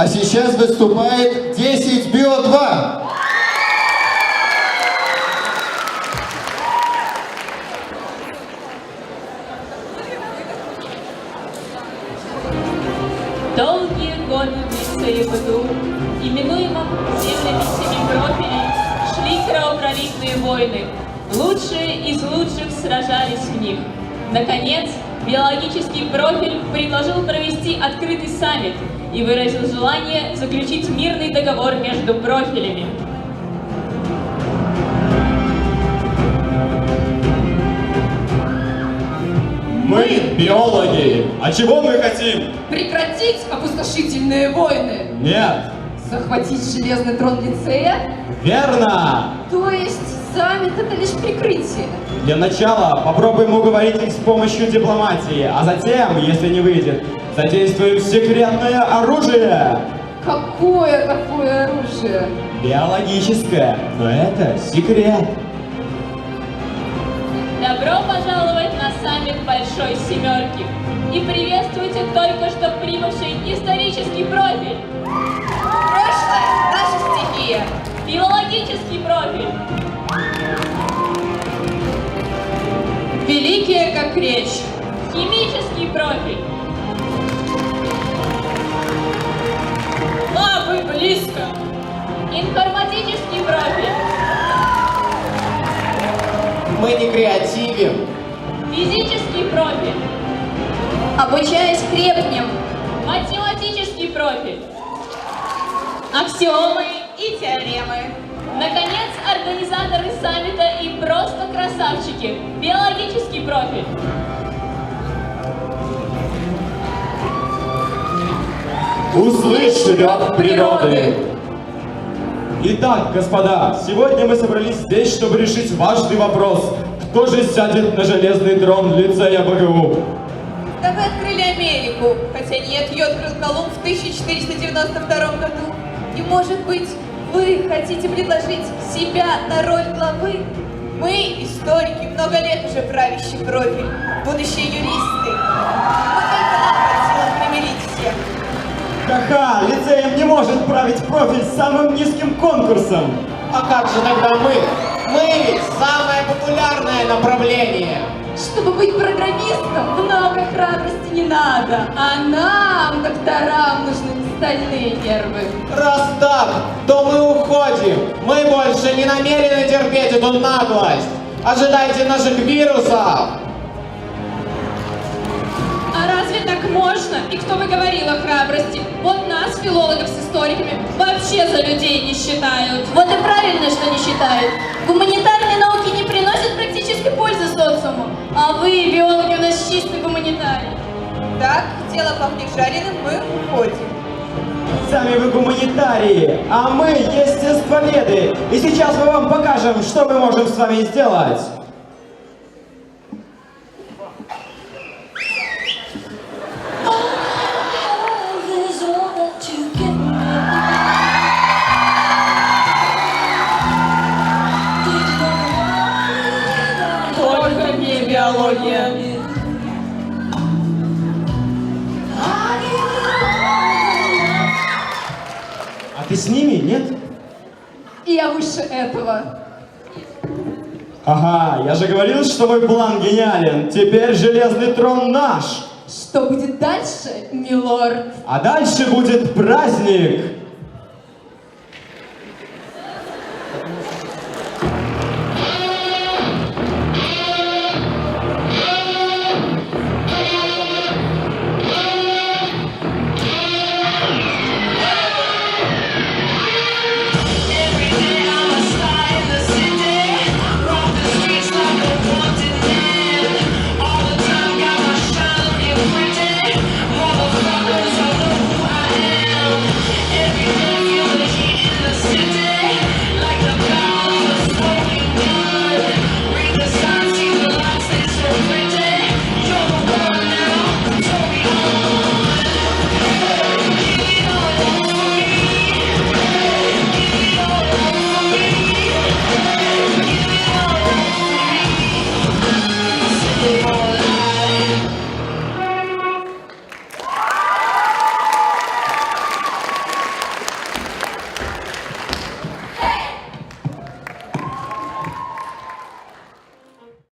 А сейчас выступает 10 Био-2. Долгие годы в лицее БДУ, именуемом землями семи профилей, шли кровопролитные войны. Лучшие из лучших сражались в них. Наконец, биологический профиль предложил провести открытый саммит и выразил желание заключить мирный договор между профилями. Мы биологи. А чего мы хотим? Прекратить опустошительные войны! Нет. Захватить железный трон лицея? Верно. То есть саммит это лишь прикрытие? Для начала попробуем уговорить их с помощью дипломатии, а затем, если не выйдет, задействуем секретное оружие. Какое такое оружие? Биологическое, но это секрет. Добро пожаловать на саммит Большой Семерки и приветствуйте только что прибывший исторический профиль. Прошлое – наша стихия. Биологический профиль. Великие, как речь. Химический профиль. А вы близко. Информатический профиль. Мы не креативим. Физический профиль. Обучаясь крепнем. Математический профиль. Аксиомы И теоремы. Наконец, организаторы саммита и просто красавчики. Биологический профиль. Услышь рёв природы. Итак, господа, сегодня мы собрались здесь, чтобы решить важный вопрос. Кто же сядет на железный трон лицея БГУ? Да вы открыли Америку, хотя нет, ее открыл Колумб в 1492 году. И может быть, вы хотите предложить себя на роль главы? Мы, историки, много лет уже правящий профиль, будущие юристы. Мы только нам под силам примирить всех. Ха-ха, лицеем не может править профиль с самым низким конкурсом. А как же тогда мы? Мы ведь самое популярное направление. Чтобы быть программистом, много храбрости не надо. А нам, докторам, нужны стальные нервы. Раз так, то мы уходим. Мы больше не намерены терпеть эту наглость. Ожидайте наших вирусов. А разве так можно? И кто бы говорил о храбрости? Вот нас, филологов с историками, вообще за людей не считают. Вот и правильно, что не считают. Гуманитарные науки не приносят практической пользы социуму. А вы, биологи, у нас чистый гуманитарий. Так, дело пахнет жареным, мы уходим. Сами вы гуманитарии, а мы естествоведы. И сейчас мы вам покажем, что мы можем с вами сделать. Только не биология. А ты с ними, нет? И я выше этого. Ага, я же говорил, что мой план гениален. Теперь железный трон наш. Что будет дальше, милорд? А дальше будет праздник.